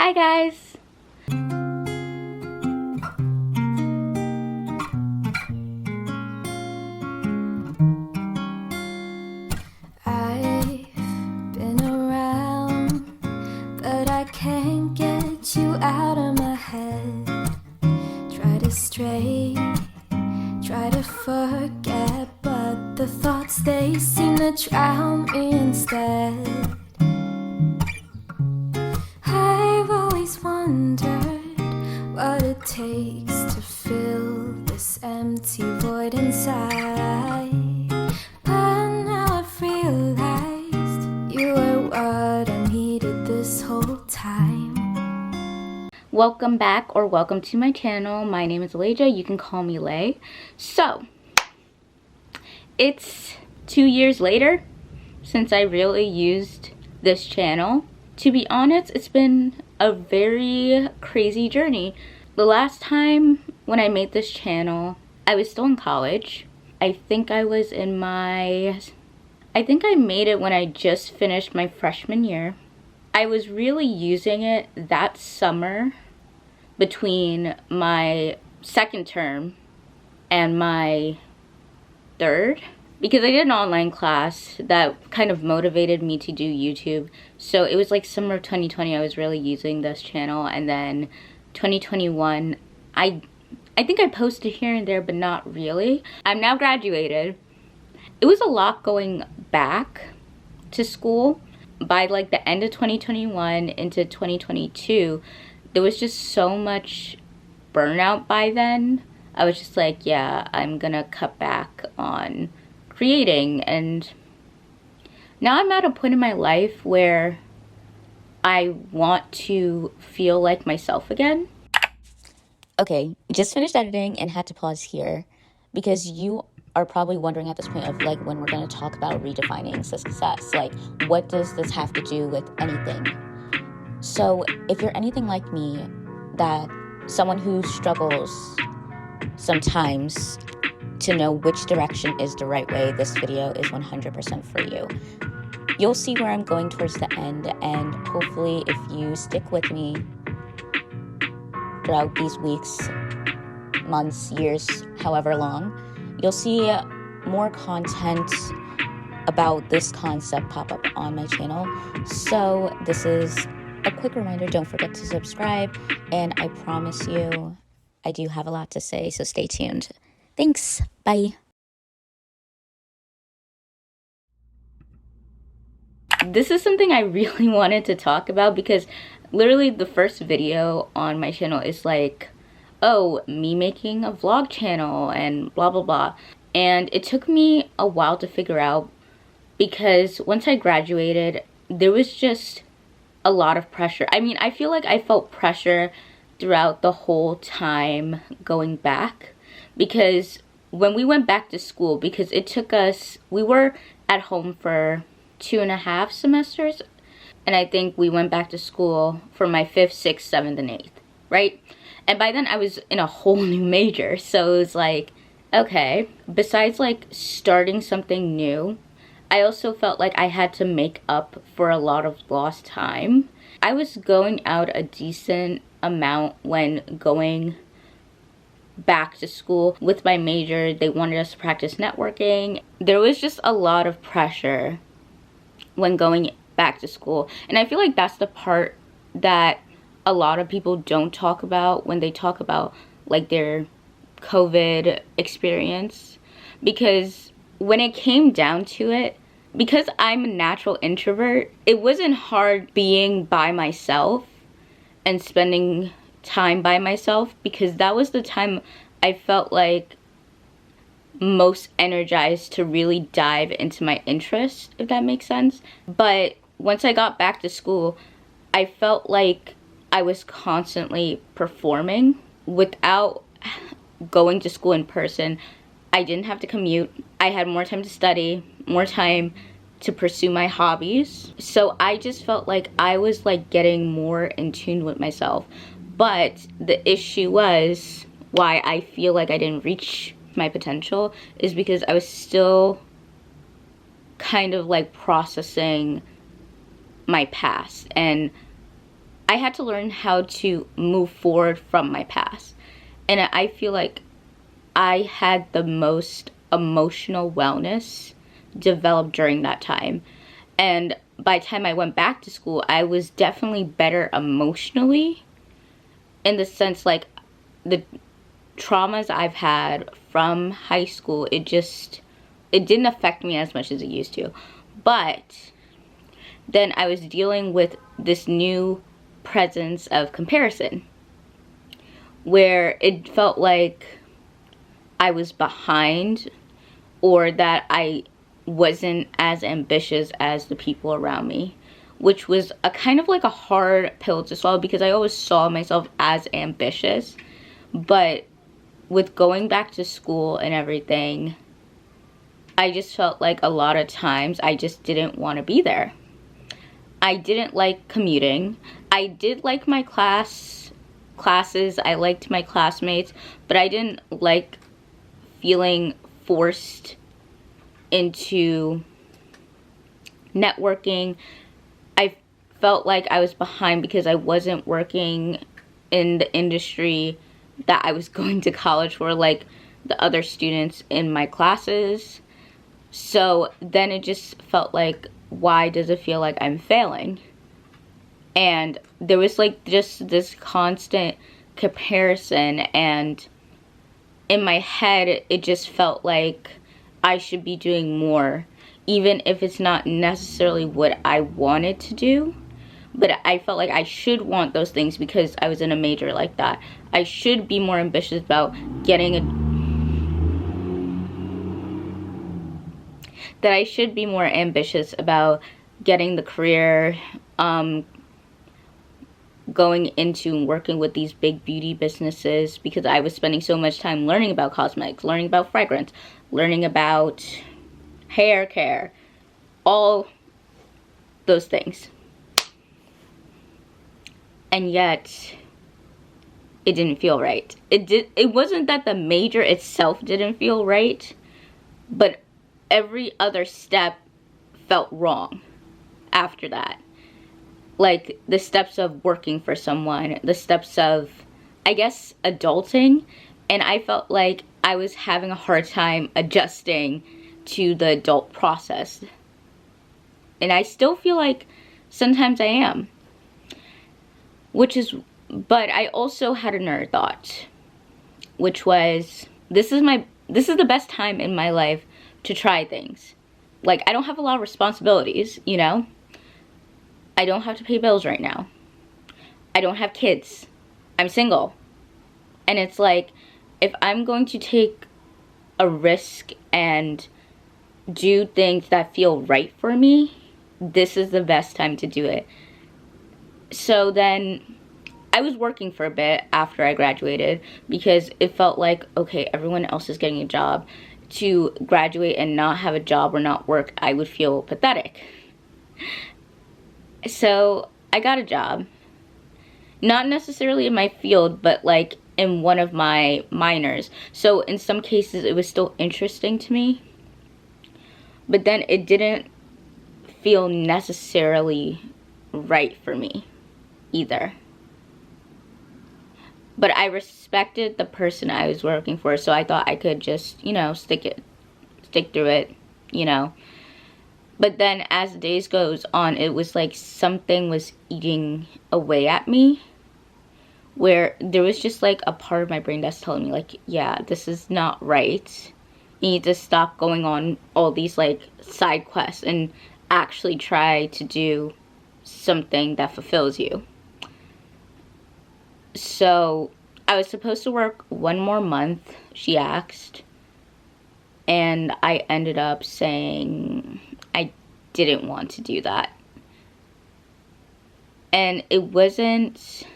Hi guys! I've been around, but I can't get you out of my head. Try to stray, try to forget, but the thoughts, they seem to drown me instead. I've always wondered what it takes to fill this empty void inside. But now I've realized you were what I needed this whole time. Welcome back, or welcome to my channel. My name is Elijah. You can call me Lay. So, it's 2 years later since I really used this channel. To be honest, it's been a very crazy journey. The last time when I made this channel, I was still in college. I think I made it when I just finished my freshman year. I was really using it that summer between my second term and my third, because I did an online class that kind of motivated me to do YouTube. So it was like summer of 2020 I was really using this channel, and then 2021 I think I posted here and there, but not really. I'm now graduated. It was a lot going back to school. By like the end of 2021 into 2022, there was just so much burnout by then. I was just like, yeah, I'm gonna cut back on creating. And now I'm at a point in my life where I want to feel like myself again. Okay, just finished editing and had to pause here because you are probably wondering at this point of like when we're going to talk about redefining success. Like, what does this have to do with anything? So if you're anything like me, that someone who struggles sometimes to know which direction is the right way, this video is 100% for you. You'll see where I'm going towards the end, and hopefully if you stick with me throughout these weeks, months, years, however long, you'll see more content about this concept pop up on my channel. So this is a quick reminder, don't forget to subscribe, and I promise you I do have a lot to say, so stay tuned. Thanks, bye. This is something I really wanted to talk about because literally the first video on my channel is like, oh, me making a vlog channel and blah blah blah. And it took me a while to figure out, because once I graduated, there was just a lot of pressure. I mean, I feel like I felt pressure throughout the whole time going back, because when we went back to school, because it took us, we were at home for 2.5 semesters, and I think we went back to school for my 5th, 6th, 7th, and 8th, right? And by then I was in a whole new major, so it was like, okay, besides like starting something new, I also felt like I had to make up for a lot of lost time. I was going out a decent amount when going back to school with my major. They wanted us to practice networking. There was just a lot of pressure when going back to school, and I feel like that's the part that a lot of people don't talk about when they talk about like their COVID experience, because when it came down to it, because I'm a natural introvert, it wasn't hard being by myself and spending time by myself, because that was the time I felt like most energized to really dive into my interests, if that makes sense. But once I got back to school, I felt like I was constantly performing without going to school in person. I didn't have to commute. I had more time to study, more time to pursue my hobbies. So I just felt like I was like getting more in tune with myself. But the issue was, why I feel like I didn't reach my potential, is because I was still kind of like processing my past, and I had to learn how to move forward from my past. And I feel like I had the most emotional wellness developed during that time. And by the time I went back to school, I was definitely better emotionally, in the sense like the traumas I've had from high school, it didn't affect me as much as it used to. But then I was dealing with this new presence of comparison, where it felt like I was behind, or that I wasn't as ambitious as the people around me, which was a kind of like a hard pill to swallow, because I always saw myself as ambitious. But with going back to school and everything, I just felt like a lot of times I just didn't want to be there. I didn't like commuting. I did like my classes. I liked my classmates, but I didn't like feeling forced into networking. I felt like I was behind because I wasn't working in the industry that I was going to college for, like the other students in my classes. So then it just felt like, why does it feel like I'm failing? And there was like just this constant comparison, and in my head it just felt like I should be doing more, even if it's not necessarily what I wanted to do. But I felt like I should want those things because I was in a major like that. I should be more ambitious about getting the career, going into and working with these big beauty businesses, because I was spending so much time learning about cosmetics, learning about fragrance, learning about hair care, all those things. And yet it didn't feel right. It wasn't that the major itself didn't feel right, but every other step felt wrong after that. Like the steps of working for someone, the steps of, I guess, adulting. And I felt like I was having a hard time adjusting to the adult process. And I still feel like sometimes I am. But I also had another thought, which was, this is the best time in my life to try things. Like, I don't have a lot of responsibilities, you know? I don't have to pay bills right now. I don't have kids. I'm single. And it's like, if I'm going to take a risk and do things that feel right for me, this is the best time to do it. So then I was working for a bit after I graduated, because it felt like, okay, everyone else is getting a job. To graduate and not have a job or not work, I would feel pathetic. So I got a job. Not necessarily in my field, but like in one of my minors. So in some cases it was still interesting to me. But then it didn't feel necessarily right for me either. But I respected the person I was working for, so I thought I could just, you know, stick through it, you know. But then as the days goes on, it was like something was eating away at me, where there was just like a part of my brain that's telling me like, yeah, this is not right. You need to stop going on all these like side quests and actually try to do something that fulfills you. So I was supposed to work one more month, she asked, and I ended up saying I didn't want to do that. And it wasn't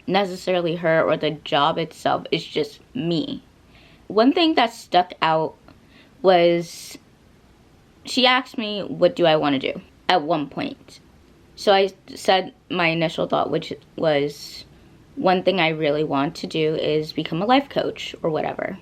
necessarily her or the job itself, it's just me. One thing that stuck out was she asked me, what do I want to do at one point? So I said my initial thought, which was, one thing I really want to do is become a life coach or whatever.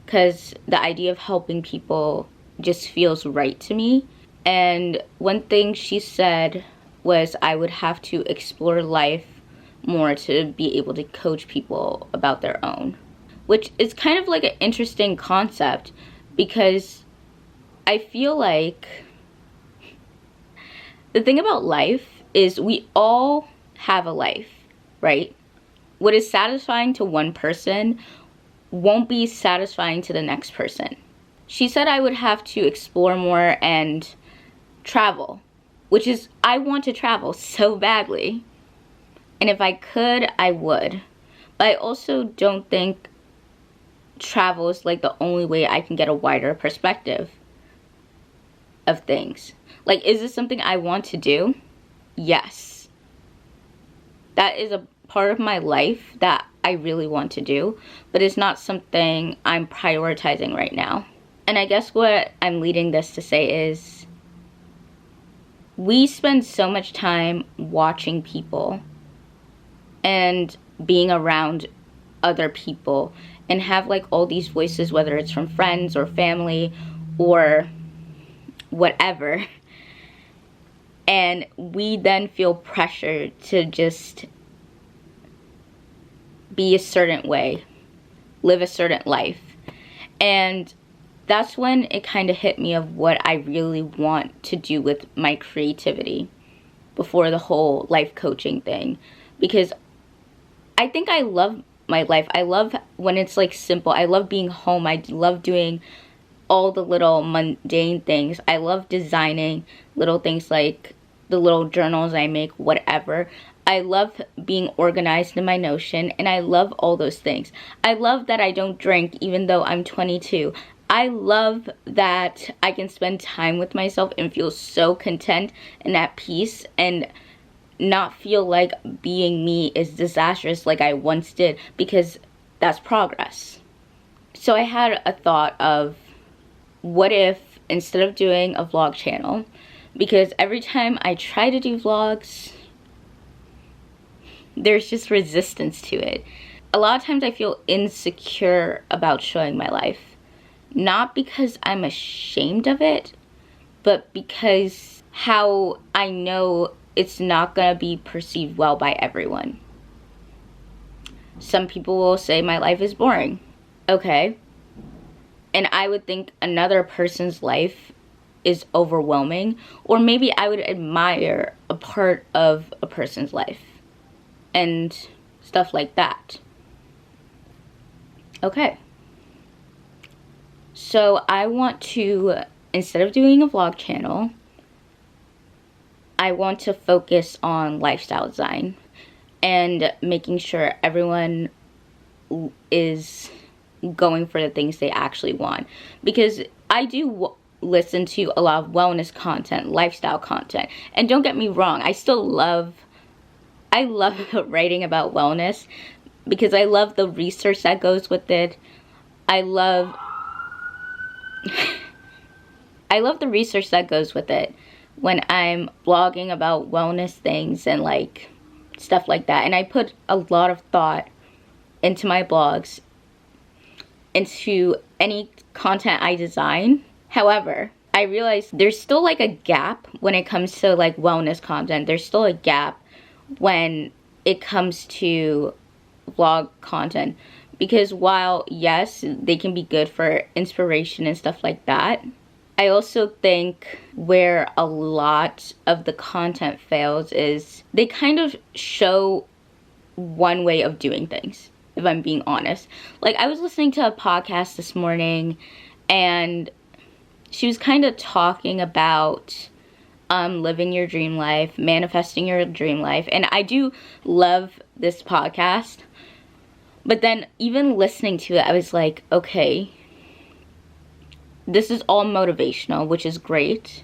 Because the idea of helping people just feels right to me. And one thing she said was I would have to explore life more to be able to coach people about their own, which is kind of like an interesting concept, because I feel like the thing about life is we all have a life, right? What is satisfying to one person won't be satisfying to the next person. She said I would have to explore more and travel, which is, I want to travel so badly. And if I could, I would. But I also don't think travel is like the only way I can get a wider perspective of things. Like, is this something I want to do? Yes. That is a part of my life that I really want to do, but it's not something I'm prioritizing right now. And I guess what I'm leading this to say is, we spend so much time watching people and being around other people and have like all these voices, whether it's from friends or family or whatever, and we then feel pressured to just be a certain way, live a certain life. And that's when it kind of hit me of what I really want to do with my creativity before the whole life coaching thing, because I think I love my life. I love when it's like simple. I love being home. I love doing all the little mundane things. I love designing little things like the little journals I make, whatever. I love being organized in my Notion, and I love all those things. I love that I don't drink even though I'm 22. I love that I can spend time with myself and feel so content and at peace and not feel like being me is disastrous like I once did, because that's progress. So I had a thought of, what if instead of doing a vlog channel, because every time I try to do vlogs, there's just resistance to it. A lot of times I feel insecure about showing my life. Not because I'm ashamed of it, but because how I know it's not gonna be perceived well by everyone. Some people will say my life is boring. Okay. And I would think another person's life is overwhelming, or maybe I would admire a part of a person's life and stuff like that. Okay. So I want to, instead of doing a vlog channel, I want to focus on lifestyle design and making sure everyone is going for the things they actually want. Because I do listen to a lot of wellness content, lifestyle content. And don't get me wrong, I love writing about wellness because I love the research that goes with it. I love the research that goes with it when I'm blogging about wellness things and like stuff like that. And I put a lot of thought into my blogs, into any content I design. However, I realize there's still like a gap when it comes to like wellness content. There's still a gap when it comes to vlog content, because while yes, they can be good for inspiration and stuff like that, I also think where a lot of the content fails is they kind of show one way of doing things, if I'm being honest. Like, I was listening to a podcast this morning and she was kind of talking about living your dream life, manifesting your dream life. And I do love this podcast. But then even listening to it, I was like, okay, this is all motivational, which is great.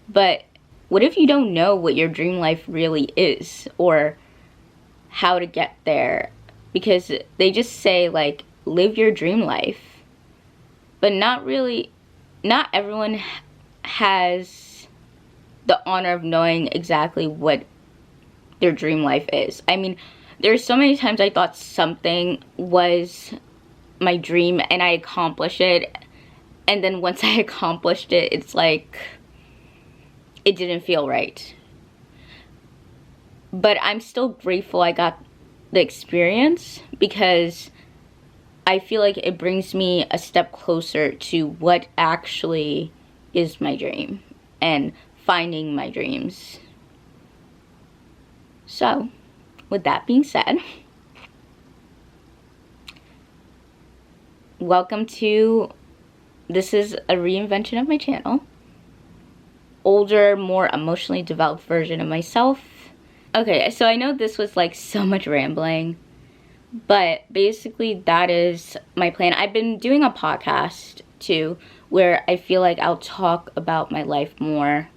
But what if you don't know what your dream life really is or how to get there? Because they just say like, live your dream life. But not everyone has the honor of knowing exactly what their dream life is. I mean, there's so many times I thought something was my dream and I accomplished it. And then once I accomplished it, it's like, it didn't feel right. But I'm still grateful I got the experience, because I feel like it brings me a step closer to what actually is my dream and finding my dreams. So, with that being said, welcome to, this is a reinvention of my channel. Older, more emotionally developed version of myself. Okay, so I know this was like so much rambling, but basically that is my plan. I've been doing a podcast too, where I feel like I'll talk about my life more,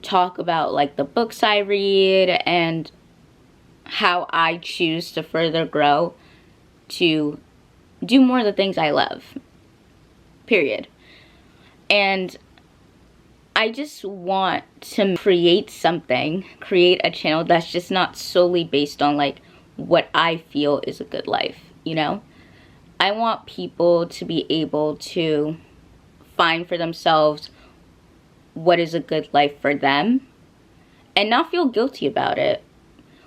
talk about like the books I read and how I choose to further grow to do more of the things I love, period. And I just want to create a channel that's just not solely based on like what I feel is a good life, you know? I want people to be able to find for themselves what is a good life for them and not feel guilty about it.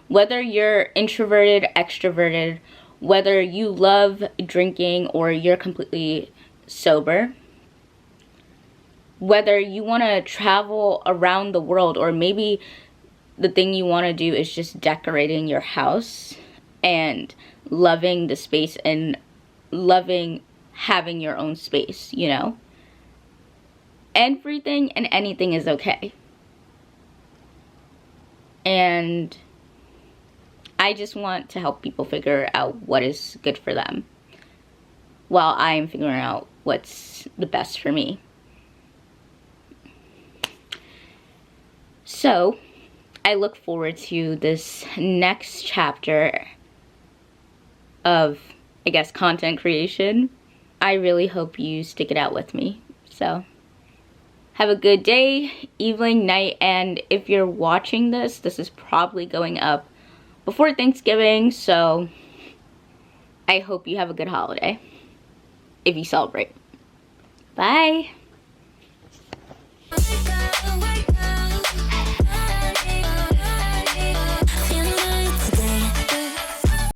Whether you're introverted, extroverted, whether you love drinking or you're completely sober, whether you want to travel around the world, or maybe the thing you want to do is just decorating your house and loving the space and loving having your own space, you know? Everything and anything is okay. And I just want to help people figure out what is good for them while I'm figuring out what's the best for me. So, I look forward to this next chapter of, I guess, content creation. I really hope you stick it out with me. So, have a good day, evening, night, and if you're watching this, this is probably going up before Thanksgiving, so I hope you have a good holiday if you celebrate. Bye!